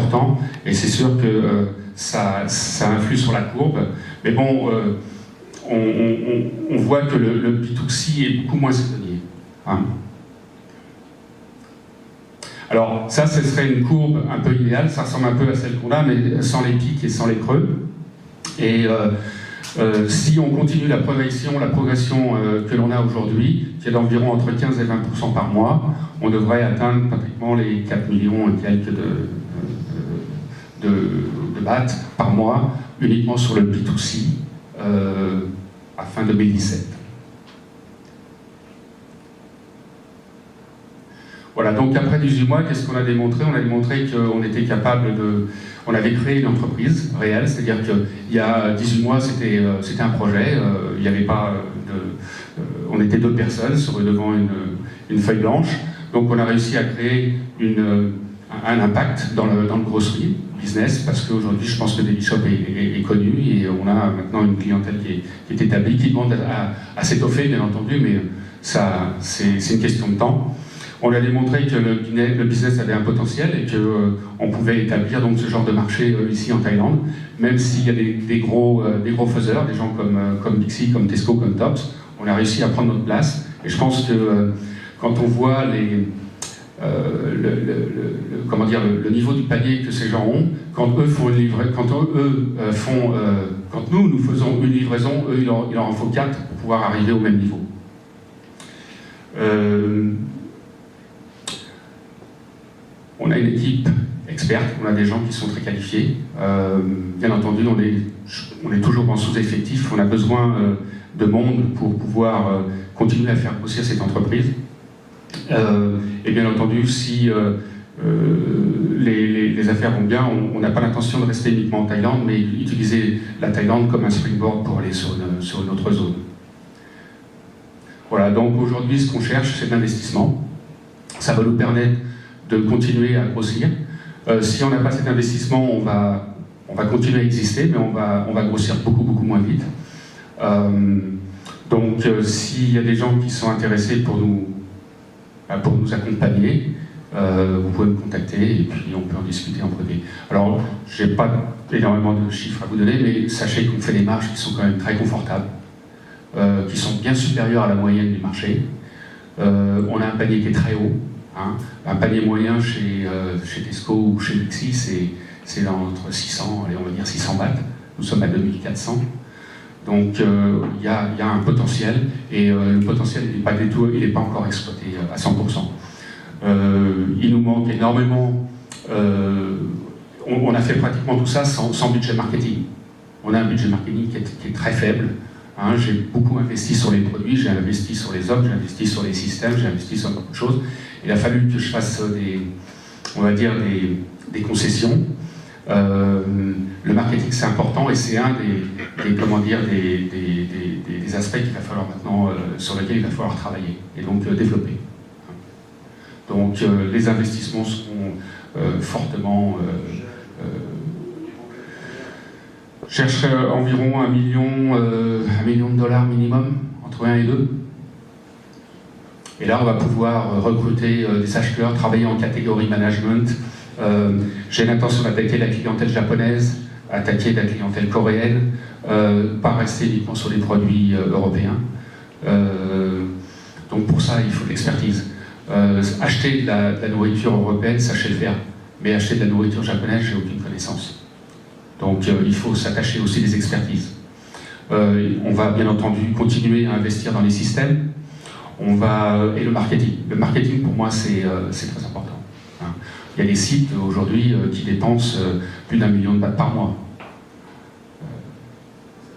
important, et c'est sûr que ça influe sur la courbe. Mais bon, on voit que le B2C est beaucoup moins saisonnier. Hein. Alors ça, ce serait une courbe un peu idéale, ça ressemble un peu à celle qu'on a, mais sans les pics et sans les creux. Et si on continue la progression que l'on a aujourd'hui, qui est d'environ entre 15 et 20% par mois, on devrait atteindre pratiquement les 4 millions et quelques de bahts par mois, uniquement sur le B2C, à fin 2017. Voilà, donc après 18 mois, qu'est-ce qu'on a démontré? On a démontré qu'on était capable de... On avait créé une entreprise réelle, c'est-à-dire qu'il y a 18 mois, c'était un projet, il n'y avait pas de... on était 2 personnes devant une feuille blanche, donc on a réussi à créer un impact dans le grocery business, parce qu'aujourd'hui, je pense que Daily Shop est connu, et on a maintenant une clientèle qui est établie, qui demande à s'étoffer, bien entendu, mais ça, c'est une question de temps. On a démontré que le business avait un potentiel et qu'on pouvait établir donc ce genre de marché ici en Thaïlande, même s'il y a des gros faiseurs, des gens comme Bixi, comme Tesco, comme Tops. On a réussi à prendre notre place, et je pense que quand on voit le niveau du panier que ces gens ont, quand eux font une livraison, quand nous faisons une livraison, eux il leur en faut 4 pour pouvoir arriver au même niveau. On a une équipe experte, on a des gens qui sont très qualifiés. Bien entendu, on est toujours en sous-effectif, on a besoin de monde pour pouvoir continuer à faire grossir cette entreprise. Et bien entendu, si les affaires vont bien, on n'a pas l'intention de rester uniquement en Thaïlande, mais utiliser la Thaïlande comme un springboard pour aller sur une autre zone. Voilà, donc aujourd'hui, ce qu'on cherche, c'est de l'investissement. Ça va nous permettre de continuer à grossir. Si on n'a pas cet investissement, on va continuer à exister, mais on va grossir beaucoup moins vite. Donc s'il y a des gens qui sont intéressés pour nous accompagner, vous pouvez me contacter et puis on peut en discuter en privé. Alors, je n'ai pas énormément de chiffres à vous donner, mais sachez qu'on fait des marges qui sont quand même très confortables, qui sont bien supérieures à la moyenne du marché. On a un panier qui est très haut. Hein. Un panier moyen chez Tesco ou chez Bixi, c'est entre 600, allez, on va dire 600 bahts. Nous sommes à 2400. Donc il y a un potentiel, et le potentiel il n'est pas encore exploité à 100%. Il nous manque énormément. On a fait pratiquement tout ça sans budget marketing. On a un budget marketing qui est très faible. Hein, j'ai beaucoup investi sur les produits, j'ai investi sur les hommes, j'ai investi sur les systèmes, j'ai investi sur beaucoup de choses. Il a fallu que je fasse des concessions. Le marketing c'est important, et c'est un des aspects qu'il va falloir maintenant, sur lesquels il va falloir travailler et donc développer. Donc les investissements seront fortement... je cherche environ 1 million de dollars minimum, entre 1 et 2. Et là, on va pouvoir recruter des acheteurs, travailler en catégorie management. J'ai l'intention d'attaquer la clientèle japonaise, attaquer la clientèle coréenne, pas rester uniquement sur les produits européens. Donc pour ça, il faut de l'expertise. Acheter de la nourriture européenne, sachez le faire. Mais acheter de la nourriture japonaise, j'ai aucune connaissance. Donc il faut s'attacher aussi des expertises. On va bien entendu continuer à investir dans les systèmes. Et le marketing. Le marketing, pour moi, c'est très important. Hein. Il y a des sites aujourd'hui qui dépensent plus d'1 million de bahts par mois.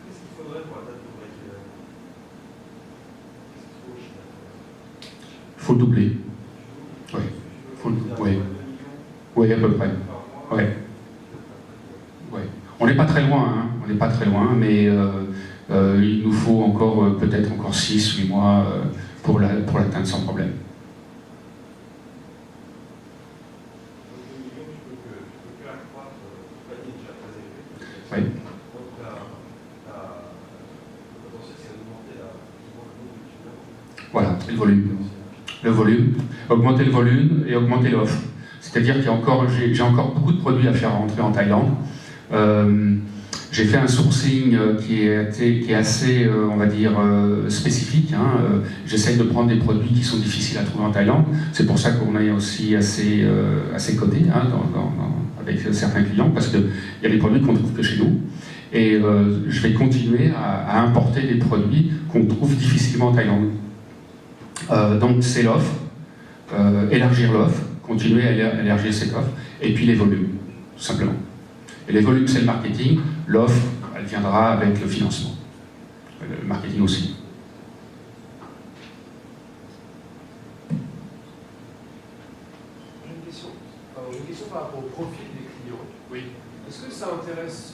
Qu'est-ce qu'il faudrait pour la date de break-even? Il faut le doubler. Oui, à peu près. Ouais. On n'est pas très loin, hein. On n'est pas très loin, mais il nous faut encore peut-être encore 6-8 mois pour l'atteindre sans problème. Oui. Voilà, c'est le volume. Augmenter le volume et augmenter l'offre. C'est-à-dire qu'il y a encore, j'ai encore beaucoup de produits à faire rentrer en Thaïlande. J'ai fait un sourcing qui est assez, on va dire, spécifique. J'essaye de prendre des produits qui sont difficiles à trouver en Thaïlande. C'est pour ça qu'on est aussi assez codé avec certains clients, parce qu'il y a des produits qu'on ne trouve que chez nous. Et je vais continuer à importer des produits qu'on trouve difficilement en Thaïlande. Donc c'est l'offre, élargir l'offre, continuer à élargir cette offre, et puis les volumes, tout simplement. Et les volumes, c'est le marketing. L'offre, elle viendra avec le financement. Le marketing aussi. J'ai une question par rapport au profil des clients. Oui. Est-ce que ça intéresse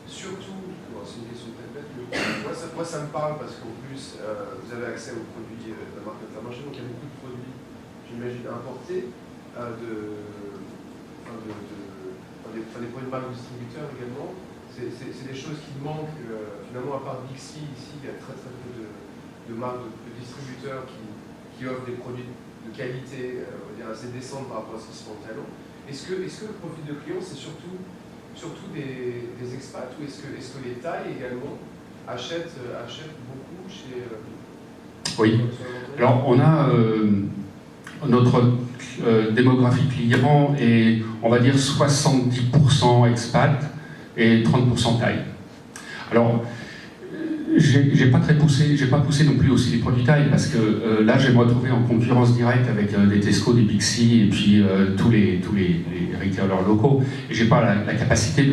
surtout, c'est une question peut-être bête, mais moi ça me parle parce qu'en plus vous avez accès aux produits de la marque Intermarché, donc il y a beaucoup de produits, j'imagine, importés, des produits de marque de distributeurs également. C'est des choses qui manquent, finalement, à part Dixie, ici, il y a très très peu de marques de distributeurs qui offrent des produits de qualité, on va dire, assez décentes par rapport à ce qui se fait en Thaïlande. Est-ce que le profil de clients, c'est surtout des expats, ou est-ce que les Thaïs également achètent beaucoup chez... Oui. Alors, on a notre démographie client est, on va dire, 70% expat et 30% Thaï. Alors, j'ai pas poussé non plus aussi les produits Thaï, parce que là, je vais me retrouver en concurrence directe avec des Tesco, des Bixi et puis tous les retailers locaux. Et j'ai pas la capacité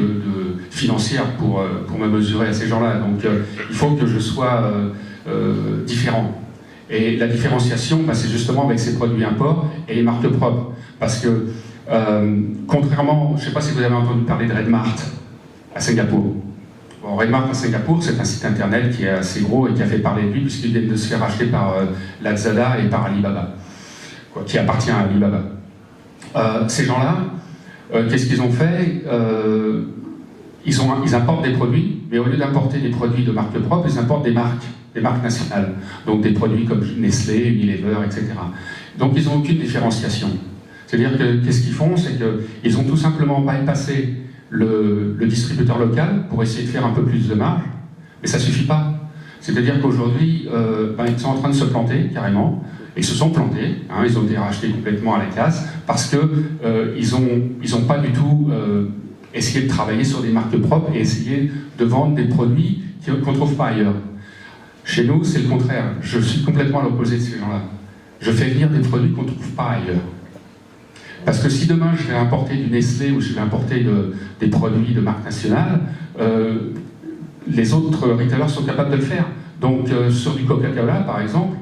financière pour me mesurer à ces gens-là. Donc, il faut que je sois différent. Et la différenciation, c'est justement avec ces produits imports et les marques propres. Parce que, contrairement, je ne sais pas si vous avez entendu parler de Redmart à Singapour. Bon, Redmart à Singapour, c'est un site internet qui est assez gros et qui a fait parler de lui, puisqu'il vient de se faire acheter par Lazada et par Alibaba, qui appartient à Alibaba. Ces gens-là, qu'est-ce qu'ils ont fait? Ils importent des produits, mais au lieu d'importer des produits de marque propre, ils importent des marques nationales, donc des produits comme Nestlé, Unilever, etc. Donc ils n'ont aucune différenciation. C'est-à-dire que qu'est-ce qu'ils font, c'est qu'ils ont tout simplement bypassé le distributeur local pour essayer de faire un peu plus de marge, mais ça ne suffit pas. C'est-à-dire qu'aujourd'hui, ils sont en train de se planter carrément, et ils se sont plantés, ils ont été rachetés complètement à la casse, parce qu'ils n'ont pas du tout essayé de travailler sur des marques propres et essayer de vendre des produits qu'on ne trouve pas ailleurs. Chez nous, c'est le contraire. Je suis complètement à l'opposé de ces gens-là. Je fais venir des produits qu'on ne trouve pas ailleurs. Parce que si demain je vais importer du Nestlé ou je vais importer des produits de marque nationale, les autres retailers sont capables de le faire. Donc sur du Coca-Cola par exemple,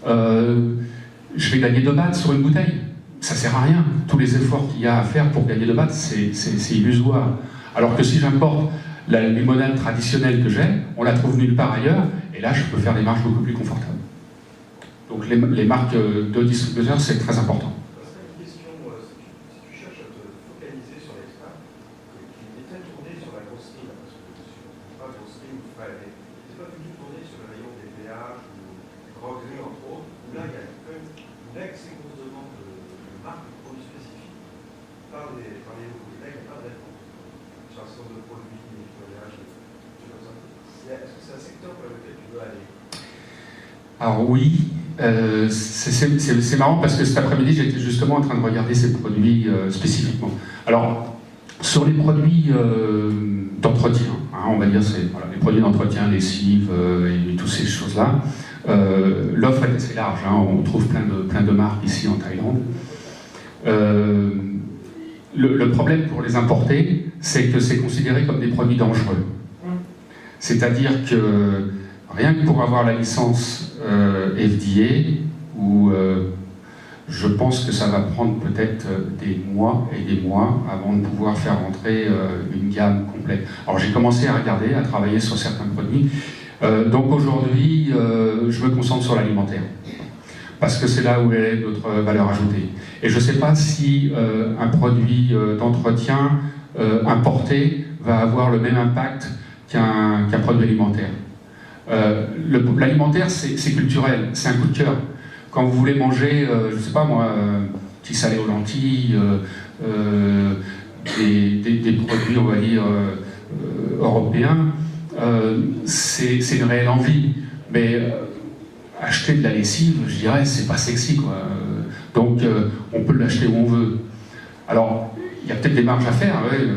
je vais gagner 2 bahts sur une bouteille. Ça ne sert à rien. Tous les efforts qu'il y a à faire pour gagner 2 bahts, c'est illusoire. Alors que si j'importe la limonade traditionnelle que j'ai, on la trouve nulle part ailleurs, et là je peux faire des marges beaucoup plus confortables. Donc les marques de distributeurs, c'est très important. Alors oui, c'est marrant parce que cet après-midi, j'étais justement en train de regarder ces produits spécifiquement. Alors, sur les produits d'entretien, on va dire, les produits d'entretien, lessive et toutes ces choses-là, l'offre est assez large, on trouve plein de marques ici en Thaïlande. Le problème pour les importer, c'est que c'est considéré comme des produits dangereux. C'est-à-dire que rien que pour avoir la licence FDA, où je pense que ça va prendre peut-être des mois et des mois avant de pouvoir faire rentrer une gamme complète. Alors j'ai commencé à regarder, à travailler sur certains produits. Donc aujourd'hui, je me concentre sur l'alimentaire, parce que c'est là où est notre valeur ajoutée. Et je ne sais pas si un produit d'entretien importé va avoir le même impact qu'un produit alimentaire. L'alimentaire, c'est culturel, c'est un coup de cœur. Quand vous voulez manger, je ne sais pas moi, petit salé aux lentilles, des produits, on va dire, européens, c'est une réelle envie. Mais acheter de la lessive, je dirais, c'est pas sexy, quoi. Donc, on peut l'acheter où on veut. Alors, il y a peut-être des marges à faire, ouais,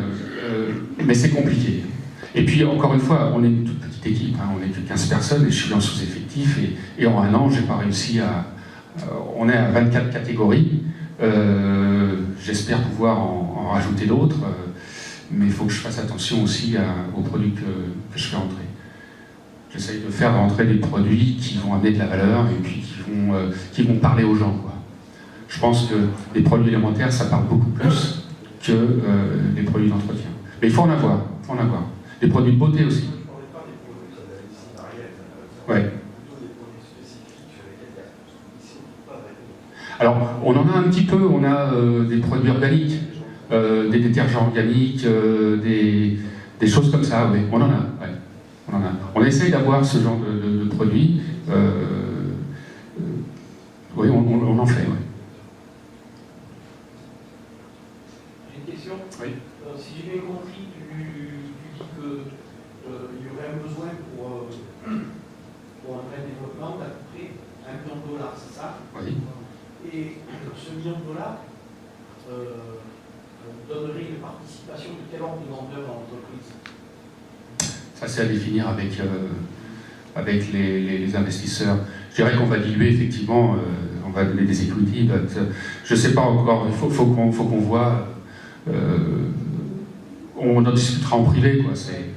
mais c'est compliqué. Et puis, encore une fois, on est une toute petite équipe, hein, on n'est que 15 personnes, et je suis en sous-effectif, et en un an, j'ai pas réussi à... on est à 24 catégories, j'espère pouvoir en rajouter d'autres, mais il faut que je fasse attention aussi aux produits que je fais entrer. J'essaye de faire rentrer des produits qui vont amener de la valeur, et puis qui vont parler aux gens, quoi. Je pense que les produits alimentaires, ça parle beaucoup plus que les produits d'entretien. Mais il faut en avoir, Des produits de beauté aussi. Je ne parlais pas des produits de la lessive arienne, Ouais. plutôt des produits spécifiques sur lesquels il y a ici, pas avec. Alors, on en a un petit peu, on a des produits organiques, des détergents organiques, des choses comme ça, oui, on en a. Ouais. On essaye d'avoir ce genre de produits. Oui, on en fait, oui. J'ai une question. Oui. Si j'ai bien compris, tu dis qu'il y aurait un besoin pour un vrai développement d'à peu près $1 million, c'est ça? Oui. Et ce $1 million donnerait une participation de quel ordre de grandeur dans l'entreprise? Ça, c'est à définir avec les investisseurs. Je dirais qu'on va diluer effectivement, on va donner des equity, je ne sais pas encore, il faut qu'on voit, on en discutera en privé, quoi. Et